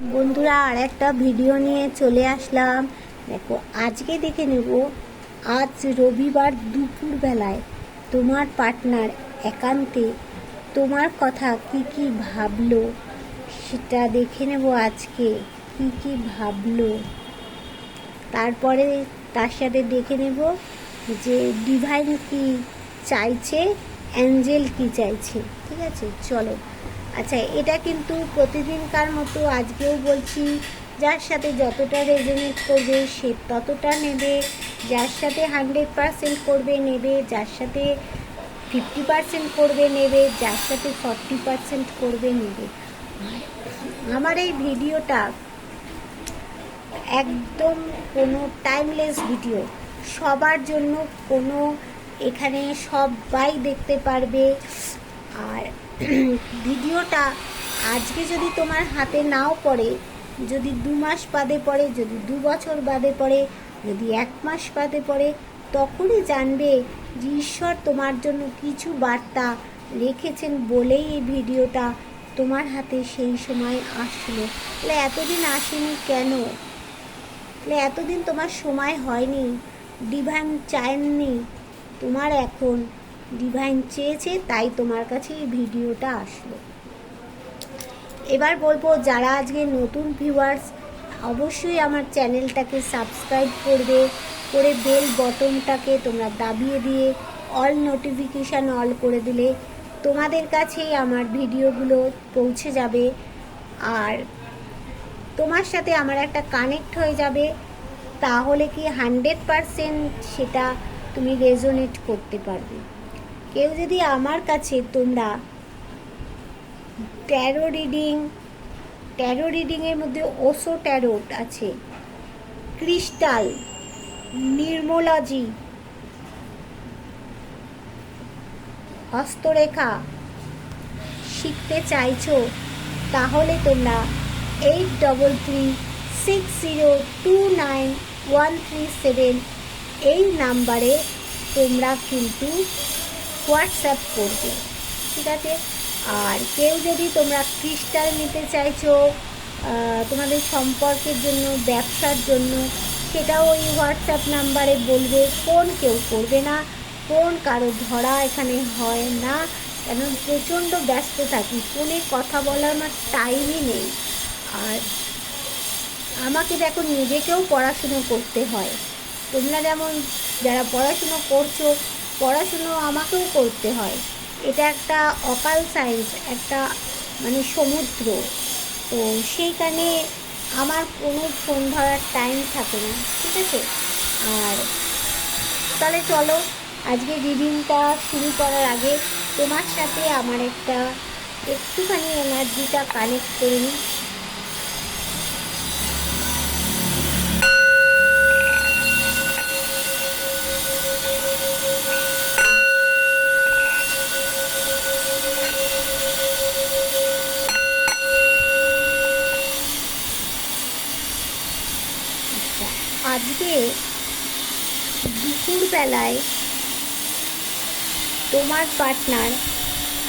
বন্ধুরা, আর একটা ভিডিও নিয়ে চলে আসলাম। দেখো, আজকে দেখে নেব আজ রবিবার দুপুরবেলায় তোমার পার্টনার একান্তে তোমার কথা কি কি ভাবলো সেটা দেখে নেব। আজকে কি কি ভাবলো, তারপরে তার সাথে দেখে নেব যে ডিভাইন কি চাইছে, অ্যাঞ্জেল কি চাইছে। ঠিক আছে, চলো। আচ্ছা, এটা কিন্তু প্রতিদিনকার মতো আজকেও বলছি, যার সাথে যতটা রেজোনেট করবে সে ততটা নেবে, যার সাথে 100% করবে নেবে, যার সাথে 50% করবে নেবে, যার সাথে 40% করবে নেবে। আমার এই ভিডিওটা একদম কোনো টাইমলেস ভিডিও, সবার জন্য। কোনো এখানে সবাই দেখতে পারবে। আর ভিডিওটা আজকে যদি তোমার হাতে নাও পড়ে, যদি 2 মাস বাদে পড়ে, যদি 2 বছর বাদে পড়ে, যদি 1 মাস বাদে পড়ে, তখনই জানবে যে ঈশ্বর তোমার জন্য কিছু বার্তা রেখেছেন বলেই এই ভিডিওটা তোমার হাতে সেই সময় আসলো। তাহলে এতদিন আসেনি কেন? তাহলে এতদিন তোমার সময় হয়নি, ডিভাইন চায়নি তোমার, এখন ডিভাইন চেয়েছে, তাই তোমার কাছে এই ভিডিওটা আসলো। এবার বলবো, যারা আজকে নতুন ভিউয়ার্স, অবশ্যই আমার চ্যানেলটাকে সাবস্ক্রাইব করবে, করে বেল বটনটাকে তোমরা দাবিয়ে দিয়ে অল নোটিফিকেশান অল করে দিলে তোমাদের কাছেই আমার ভিডিওগুলো পৌঁছে যাবে। আর তোমার সাথে আমার একটা কানেক্ট হয়ে যাবে, তাহলে কি 100% সেটা তুমি রেজোনেট করতে পারবে। কেউ যদি আমার কাছে তোমরা ট্যারো রিডিংয়ের মধ্যে ওশো ট্যারোট আছে, ক্রিস্টাল, নিউমোলজি, হস্তরেখা শিখতে চাইছো, তাহলে তোমরা 8336029137 এই নাম্বারে তোমরা কিন্তু হোয়াটসঅ্যাপ করবে। ঠিক আছে। আর কেউ যদি তোমরা ক্রিস্টাল নিতে চাইছো তোমাদের সম্পর্কের জন্য, ব্যবসার জন্য, সেটাও ওই হোয়াটসঅ্যাপ নাম্বারে বলবে। ফোন কেউ করবে না, ফোন কারো ধরা এখানে হয় না, কেন প্রচণ্ড ব্যস্ত থাকি, ফোনে কথা বলার আমার টাইমই নেই। আর আমাকে দেখো, নিজেকেও পড়াশুনো করতে হয়। তোমরা যেমন যারা পড়াশুনো করছো, পড়াশুনো আমাকেও করতে হয়। এটা একটা অকাল সায়েন্স, একটা মানে সমুদ্র। তো সেইখানে আমার কোনো ফোন ধরার টাইম থাকে না। ঠিক আছে। আর তাহলে চলো, আজকে রিডিংটা শুরু করার আগে তোমার সাথে আমার একটুখানি এনার্জিটা কানেক্ট করে নিই। আজকে দুপুরবেলায় তোমার পার্টনার,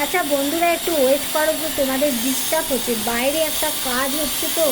আচ্ছা বন্ধুরা একটু ওয়েট করো, তো তোমাদের ডিস্টার্ব হচ্ছে, বাইরে একটা কাজ হচ্ছে, তো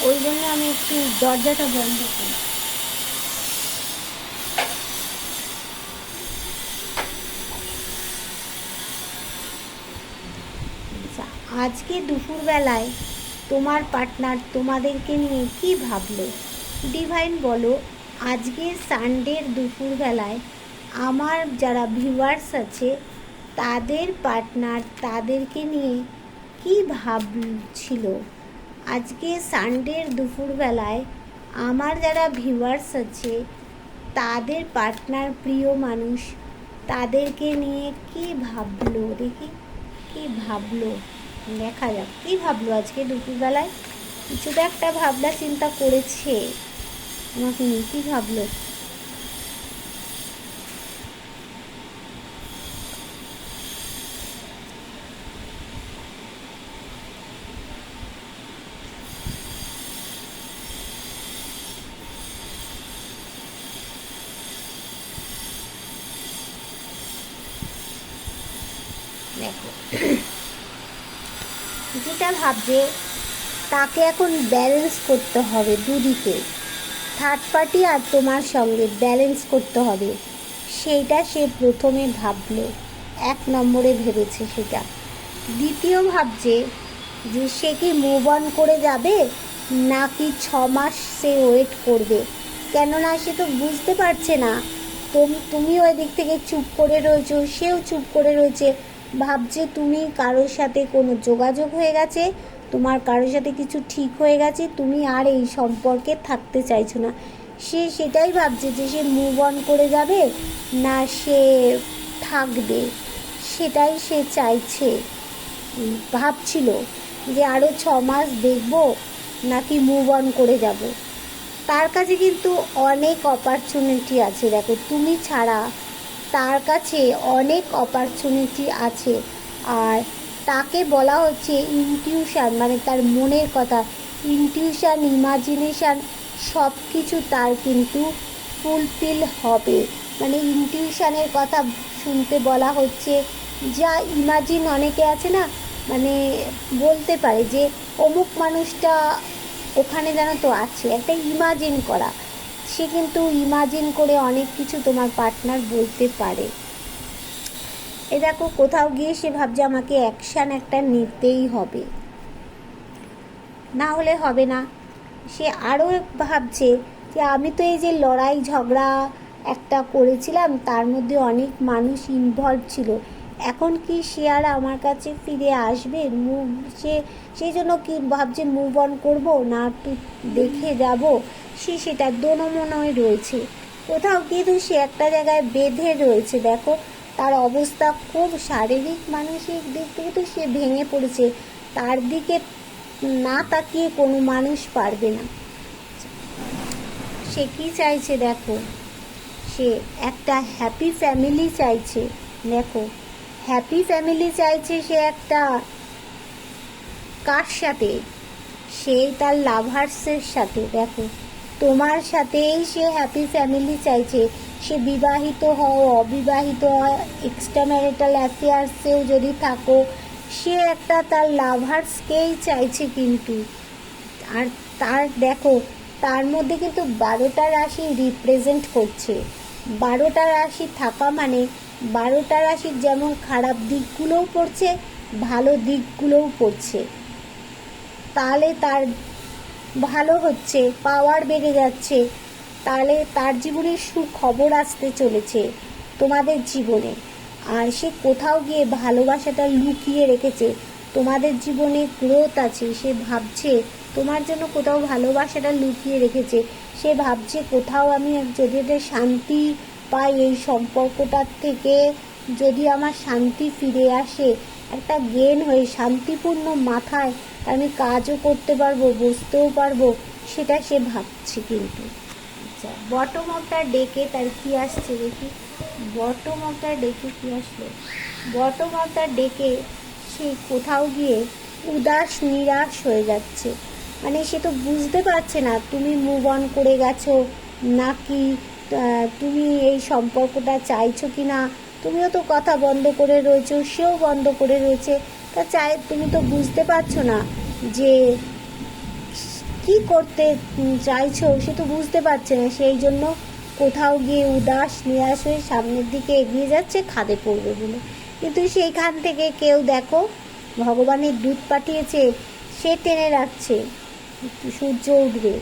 ওই জন্য আমি একটু দরজাটা বন্ধ করি। আচ্ছা, আজকে দুপুরবেলায় তোমার পার্টনার তোমাদেরকে নিয়ে কি ভাবলো, ডিভাইন বলো। আজকে সানডের দুপুরবেলায় আমার যারা ভিউয়ার্স আছে তাদের পার্টনার তাদেরকে নিয়ে কি ভাবছিল। আজকে সানডের দুপুরবেলায় আমার যারা ভিউয়ার্স আছে তাদের পার্টনার, প্রিয় মানুষ, তাদেরকে নিয়ে কি ভাবলো, দেখি কি ভাবলো, দেখা যাক কি ভাবলো আজকে দুপুরবেলায়। কিছু তো একটা ভাবনা চিন্তা করেছে আমাকে নিয়ে, কী ভাবলো। দেখো, যেটা ভাবছে তাকে এখন ব্যালেন্স করতে হবে দুদিকে, থার্ড পার্টি আর তোমার সঙ্গে ব্যালেন্স করতে হবে। সেইটা সে প্রথমে ভাবলো, 1 নম্বরে ভেবেছে সেটা। দ্বিতীয় ভাবছে যে সে কি মুভ অন করে যাবে নাকি 6 মাস সে ওয়েট করবে। কেননা সে তো বুঝতে পারছে না, তুমিও এদিক থেকে চুপ করে রয়েছো, সেও চুপ করে রয়েছে, ভাবছে তুমি কারোর সাথে কোনো যোগাযোগ হয়ে গেছে, তোমার কারোর সাথে কিছু ঠিক হয়ে গেছে, তুমি আর এই সম্পর্কে থাকতে চাইছো না। সে সেটাই ভাবছে যে সে মুভ অন করে যাবে না সে থাকবে, সেটাই সে চাইছে। ভাবছিল যে আরও 6 মাস দেখব নাকি মুভ অন করে যাব। তার কাছে কিন্তু অনেক অপরচুনিটি আছে, দেখো তুমি ছাড়া তার কাছে অনেক অপরচুনিটি আছে। আর তাকে বলা হচ্ছে ইনটিউশন, মানে তার মনের কথা, ইনটিউশন, ইমাজিনেশান সব কিছু তার কিন্তু ফুলফিল হবে। মানে ইনটিউশনের কথা শুনতে বলা হচ্ছে, যা ইমাজিন অনেকে আছে না, মানে বলতে পারে যে অমুক মানুষটা ওখানে যেন তো আছে, একটা ইমাজিন করা, সে কিন্তু ইমাজিন করে অনেক কিছু তোমার পার্টনার বলতে পারে। এ দেখো কোথাও গিয়ে সে ভাবছে আমাকে অ্যাকশান একটা নিতেই হবে, না হলে হবে না। সে আরও ভাবছে যে আমি তো এই যে লড়াই ঝগড়া একটা করেছিলাম তার মধ্যে অনেক মানুষ ইনভলভ ছিল, এখন কি সে আর আমার কাছে ফিরে আসবে? সেই জন্য কি ভাবছে মুভ অন করবো না একটু দেখে যাব, সে সেটা দোনোমনোয় রয়েছে। কোথাও কিন্তু সে একটা জায়গায় বেঁধে রয়েছে, দেখো তার অবস্থা খুব শারীরিক মানসিক দিক থেকে তো সে ভেঙে পড়েছে, তার দিকে না তাকিয়ে কোনো মানুষ পারবে না। সে কি চাইছে দেখো, সে একটা হ্যাপি ফ্যামিলি চাইছে। দেখো হ্যাপি ফ্যামিলি চাইছে সে একটা, কার সাথে? সেই তার লাভার্সের সাথে। দেখো তোমার সাথেই সে হ্যাপি ফ্যামিলি চাইছে। সে বিবাহিত হও, অবিবাহিত হয়, এক্সট্রা ম্যারিটাল অ্যাফেয়ার্সেও যদি থাকো, সে একটা তার লাভার্সকেই চাইছে কিন্তু। আর তার দেখো তার মধ্যে কিন্তু 12টা রাশি রিপ্রেজেন্ট করছে। 12টা রাশি থাকা মানে 12টা রাশির যেমন খারাপ দিকগুলোও পড়ছে, ভালো দিকগুলোও পড়ছে। তাহলে তার ভালো হচ্ছে, পাওয়ার বেড়ে যাচ্ছে, তাহলে তার জীবনে সুখবর আসতে চলেছে তোমাদের জীবনে। আর সে কোথাও গিয়ে ভালোবাসাটা লুকিয়ে রেখেছে, তোমাদের জীবনে গ্রোথ আছে, সে ভাবছে তোমার জন্য কোথাও ভালোবাসাটা লুকিয়ে রেখেছে। সে ভাবছে কোথাও আমি যদি একটা শান্তি পাই এই সম্পর্কটার থেকে, যদি আমার শান্তি ফিরে আসে, একটা জ্ঞান হয়ে শান্তিপূর্ণ মাথায় আমি কাজও করতে পারবো, বুঝতেও পারবো, সেটা সে ভাবছে কিন্তু। আচ্ছা বটম অফ দ্য ডেকে তার কী আসছে দেখি, বটম অফ দ্য ডেকে কী আসলো। বটম অফ দ্য ডেকে সে কোথাও গিয়ে উদাস নিরাশ হয়ে যাচ্ছে, মানে সে তো বুঝতে পারছে না তুমি মুভ অন করে গেছো নাকি তুমি এই সম্পর্কটা চাইছো কি না। তুমিও তো কথা বন্ধ করে রয়েছো, সেও বন্ধ করে রয়েছে, তা তুমি তো বুঝতে পারছো না যে কি করতে চাইছো, সে তো বুঝতে পারছে না। সেই জন্য কোথাও গিয়ে উদাস নিরাশ হয়ে সামনের দিকে এগিয়ে যাচ্ছে খাদে পড়বে বলে। কিন্তু সেইখান থেকে কেউ দেখো ভগবানের দুধ পাঠিয়েছে, সে টেনে রাখছে, সূর্য উঠবে।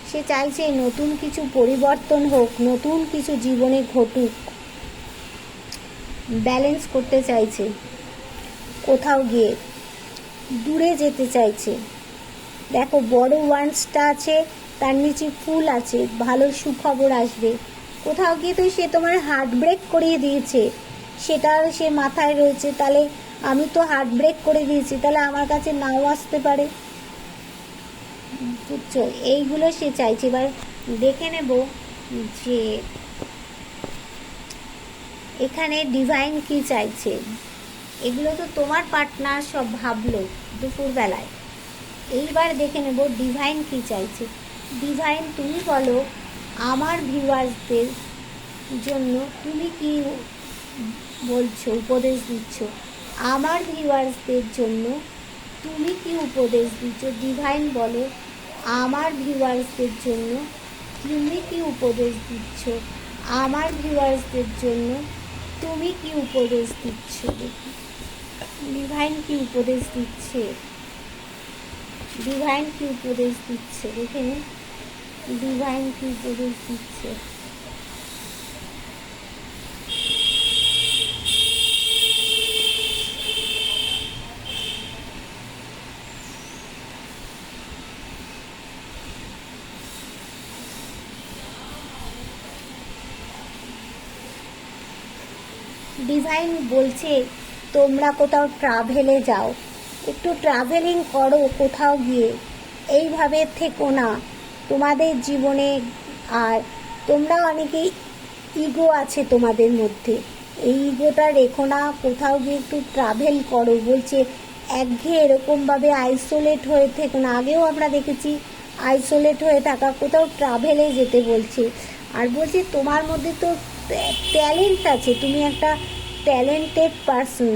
সে চাইছে নতুন কিছু পরিবর্তন হোক, নতুন কিছু জীবনে ঘটুক, ব্যালেন্স করতে চাইছে, কোথাও গিয়ে দূরে যেতে চাইছে। দেখো বড় ওয়ান্সটা আছে, তার নিচে ফুল আছে, ভালো সুখবর আসবে। কোথাও গিয়ে তো সে তোমার হার্ট ব্রেক করিয়ে দিয়েছে, সেটা সে মাথায় রয়েছে, তাহলে আমি তো হার্ট ব্রেক করে দিয়েছি, তাহলে আমার কাছে নাও আসতে পারে, বুঝছো? এইগুলো সে চাইছে। এবার দেখে নেব যে এখানে ডিভাইন কি চাইছে। এগুলো তো তোমার পার্টনার সব ভাবলো দুপুরবেলায়, এইবার দেখে নেব ডিভাইন কি চাইছে। ডিভাইন তুমি বলো আমার ভিউয়ার্সদের জন্য তুমি কি বলছো, উপদেশ দিচ্ছ আমার ভিউয়ার্সদের জন্য তুমি কি উপদেশ দিচ্ছ? ডিভাইন বলো আমার ভিউয়ার্সদের জন্য তুমি কি উপদেশ দিচ্ছ? আমার ভিউয়ার্সদের জন্য তুমি কি উপদেশ দিচ্ছ? দেখি ডিভাইন কি উপদেশ দিচ্ছে, ডিভাইন কি উপদেশ দিচ্ছে, দেখে নিন ডিভাইন কি উপদেশ দিচ্ছে। ডিভাইন বলছে তোমরা কোথাও ট্রাভেলে যাও, একটু ট্রাভেলিং করো কোথাও গিয়ে, এইভাবে থেকো না তোমাদের জীবনে। আর তোমরা অনেকেই ইগো আছে তোমাদের মধ্যে, এই ইগোটা রেখো না, কোথাও গিয়ে একটু ট্রাভেল করো বলছে। একঘেয়ে এরকমভাবে আইসোলেট হয়ে থেকো না, আগেও আমরা দেখেছি আইসোলেট হয়ে থাকা, কোথাও ট্রাভেলে যেতে বলছে। আর বলছি তোমার মধ্যে তো ট্যালেন্ট আছে, তুমি একটা ট্যালেন্টেড পারসন,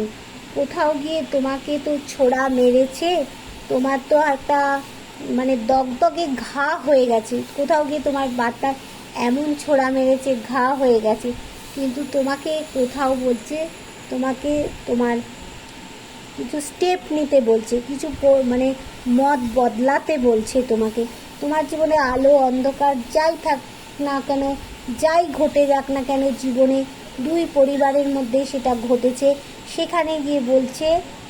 কোথাও গিয়ে তোমাকে তো ছোড়া মেরেছে, তোমার তো একটা মানে দগদগে ঘা হয়ে গেছে, কোথাও গিয়ে তোমার বার্তা এমন ছোড়া মেরেছে, ঘা হয়ে গেছে, কিন্তু তোমাকে কোথাও বলছে তোমাকে তোমার কিছু স্টেপ নিতে বলছে, কিছু মানে মত বদলাতে বলছে তোমাকে। তোমার জীবনে আলো অন্ধকার যাই থাক না কেন, যাই ঘটে যাক না কেন জীবনে, দুই পরিবারের মধ্যে সেটা ঘটেছে, সেখানে গিয়ে বলছে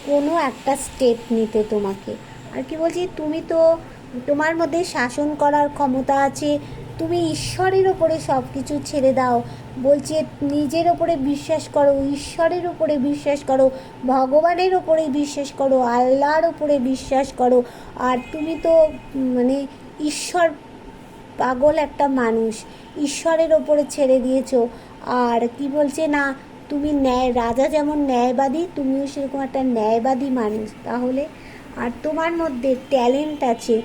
কোনো একটা স্টেপ নিতে তোমাকে। আর কি বলছি, তুমি তো তোমার মধ্যে শাসন করার ক্ষমতা আছে, তুমি ঈশ্বরের ওপরে সব কিছু ছেড়ে দাও বলছে, নিজের ওপরে বিশ্বাস করো, ঈশ্বরের ওপরে বিশ্বাস করো, ভগবানের ওপরে বিশ্বাস করো, আল্লাহর ওপরে বিশ্বাস করো। আর তুমি তো মানে ঈশ্বর পাগল একটা মানুষ, ঈশ্বরের ওপরে ছেড়ে দিয়েছো। আর কি বলছে না, তুমি ন্যায়, রাজা যেমন ন্যায়বাদী, তুমিও সেরকম একটা ন্যায়বাদী মানুষ তাহলে। আর তোমার মধ্যে ট্যালেন্ট আছে,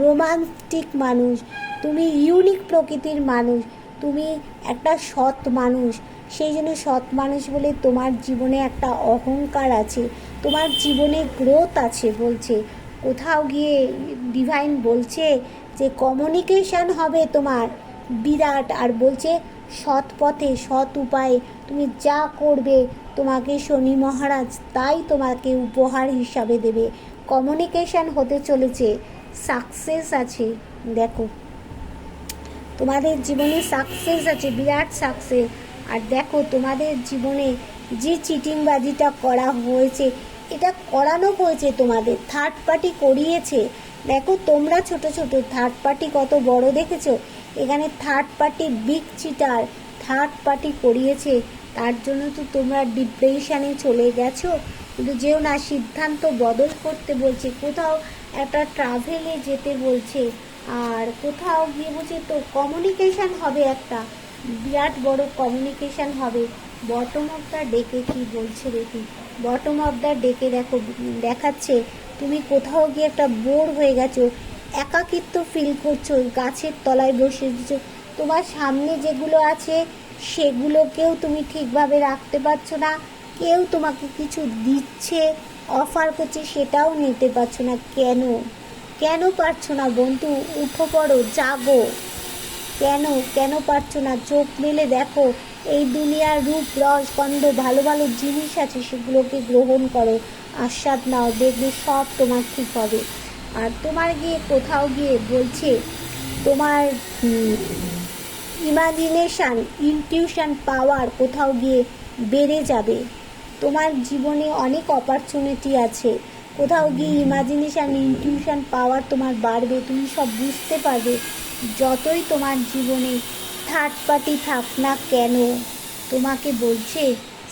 রোমান্টিক মানুষ, তুমি ইউনিক প্রকৃতির মানুষ, তুমি একটা সৎ মানুষ, সেই জন্য সৎ মানুষ বলে তোমার জীবনে একটা অহংকার আছে, তোমার জীবনে গ্রোথ আছে বলছে। কোথাও গিয়ে ডিভাইন বলছে যে কমিউনিকেশান হবে তোমার বিরাট। আর বলছে সৎ পথে সৎ উপায়ে তুমি যা করবে তোমাকে শনি মহারাজ তাই তোমাকে উপহার হিসাবে দেবে। কমিউনিকেশান হতে চলেছে, সাকসেস আছে, দেখো তোমাদের জীবনে সাকসেস আছে, বিরাট সাকসেস। আর দেখো তোমাদের জীবনে যে চিটিংবাজিটা করা হয়েছে, এটা করানো হয়েছে তোমাদের, থার্ড পার্টি করিয়েছে। দেখো তোমরা ছোট ছোট, থার্ড পার্টি কত বড় দেখেছো, এখানে third party big cheater, third party করিয়েছে, তার জন্য তো তোমরা ডিপ্রেশনে চলে গেছো। কিন্তু যেও না, সিদ্ধান্ত বদল করতে বলছে, কোথাও একটা ট্রাভেলে যেতে বলছে। আর কোথাও গিয়ে বলছে তো কমিউনিকেশান হবে, একটা বিরাট বড় কমিউনিকেশান হবে। বটম অফ দ্য ডেকে কী বলছে দেখি, বটম অফ দ্য ডেকে দেখো দেখাচ্ছে তুমি কোথাও গিয়ে একটা বোর হয়ে গেছো, একাকিত্ব ফিল করছো, গাছের তলায় বসে দিচ্ছো, তোমার সামনে যেগুলো আছে সেগুলোকেও তুমি ঠিকভাবে রাখতে পারছো না, কেউ তোমাকে কিছু দিচ্ছে, অফার করছে, সেটাও নিতে পারছো না। কেন কেন পারছো না বন্ধু? উঠো পড়ো, জাগো। কেন কেন পারছো না? চোখ মেলে দেখো, এই দুনিয়ার রূপ রস গন্ধ ভালো ভালো জিনিস আছে, সেগুলোকে গ্রহণ করো, আস্বাদ নাও, দেখবে সব তোমার ঠিক হবে। আর তোমার গিয়ে কোথাও গিয়ে বলছে তোমার ইমাজিনেশান, ইনটিউশন পাওয়ার কোথাও গিয়ে বেড়ে যাবে। তোমার জীবনে অনেক অপরচুনিটি আছে, কোথাও গিয়ে ইমাজিনেশান, ইনটিউশন পাওয়ার তোমার বাড়বে, তুমি সব বুঝতে পারবে। যতই তোমার জীবনে থার্ড পার্টি থাক না কেন, তোমাকে বলছে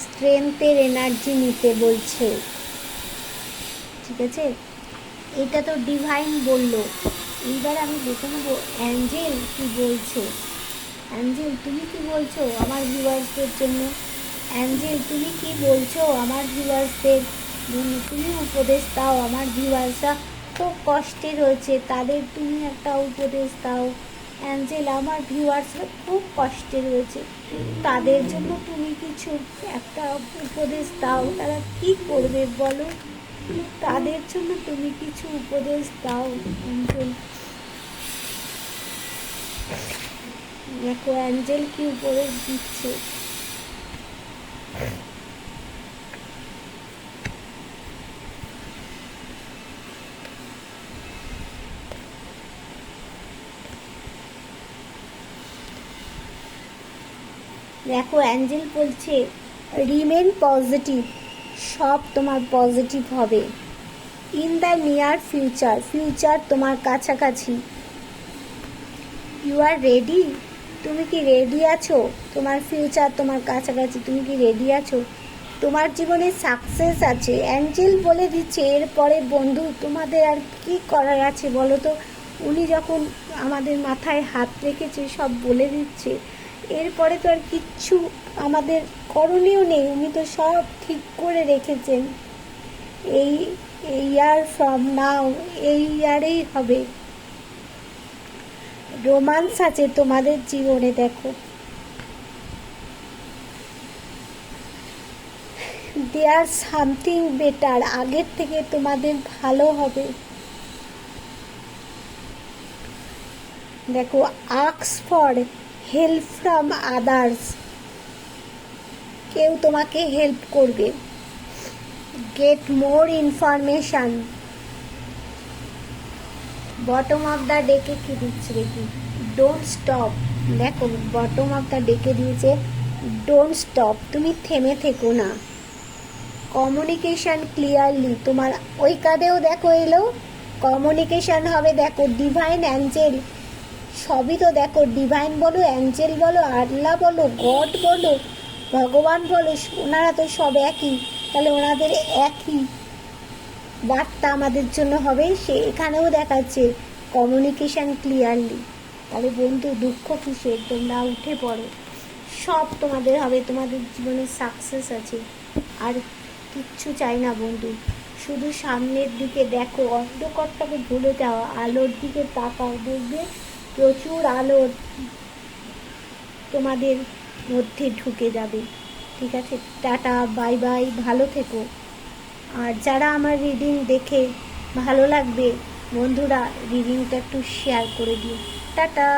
স্ট্রেংথের এনার্জি নিতে বলছে, ঠিক আছে? এটা তো ডিভাইন বলল। এইবার আমি দেখে নেবো অ্যাঞ্জেল কি বলছে। অ্যাঞ্জেল তুমি কি বলছো আমার ভিউয়ার্সদের জন্য? অ্যাঞ্জেল তুমি কি বলছো আমার ভিউয়ার্সদের জন্য? তুমি উপদেশ দাও, আমার ভিউয়ার্সরা খুব কষ্টে রয়েছে, তাদের তুমি একটা উপদেশ দাও। অ্যাঞ্জেল আমার ভিউয়ার্সরা খুব কষ্টে রয়েছে, তাদের জন্য তুমি কিছু একটা উপদেশ দাও, তারা কি করবে বলো? তাদের জন্য তুমি কিছু উপদেশ দাও অঞ্জল। দেখো অ্যাঞ্জেল কি উপদেশ দিচ্ছে। দেখো অ্যাঞ্জেল বলছে রিমেন পজিটিভ, সব তোমার পজিটিভ হবে। In the near future, future তোমার কাছাকাছি। ইউ আর রেডি, তুমি কি রেডি আছো? তোমার ফিউচার তোমার কাছাকাছি, তুমি কি রেডি আছো? তোমার জীবনে সাকসেস আছে, অ্যাঞ্জেল বলে দিচ্ছে। এরপরে বন্ধু তোমাদের আর কি করার আছে বলো তো? উনি যখন আমাদের মাথায় হাত রেখেছে সব বলে দিচ্ছে, এরপরে তো আর কিচ্ছু আমাদের করণীয় নেই। উনি তো সব ঠিক করে রেখেছেন। এই ইয়ার ফ্রম নাও, এই ইয়ারেই হবে। রোমান্স আছে তোমাদের জীবনে। দেখো দেয়ার সামথিং বেটার, আগের থেকে তোমাদের ভালো হবে। দেখো ask for help from others, কেউ তোমাকে হেল্প করবে। Get more information. Bottom of the ডেকে কি দিচ্ছে দেখি, ডোন্ট স্টপ। দেখো বটম অফ দ্য ডেকে দিয়েছে ডোন্ট স্টপ, তুমি থেমে থেকো না। কমিউনিকেশন ক্লিয়ারলি, তোমার ওই কার্ডেও দেখো এলো কমিউনিকেশন হবে। দেখো ডিভাইন অ্যাঞ্জেল, সবই তো দেখো, ডিভাইন বলো, অ্যাঞ্জেল বলো, আল্লাহ বলো, গড বলো, ভগবান বলো, ওনারা তো সব একই। তাহলে ওনাদের একই বার্তা আমাদের জন্য হবে। সে এখানেও দেখাচ্ছে কমিউনিকেশন ক্লিয়ারলি। তাহলে বন্ধু দুঃখ কিসের, তোমরা উঠে পড়ো, সব তোমাদের হবে। তোমাদের জীবনে সাকসেস আছে, আর কিচ্ছু চাই না বন্ধু। শুধু সামনের দিকে দেখো, অন্ধকারটাকে ভুলে যাও, আলোর দিকে তাকাও, দেখবে প্রচুর আলো তোমাদের মধ্যে ঢুকে যাবে। ঠিক আছে, টাটা, বাই বাই, ভালো থেকো। আর যারা আমার রিডিং দেখে ভালো লাগবে বন্ধুরা, রিডিংটা একটু শেয়ার করে দিও। টাটা।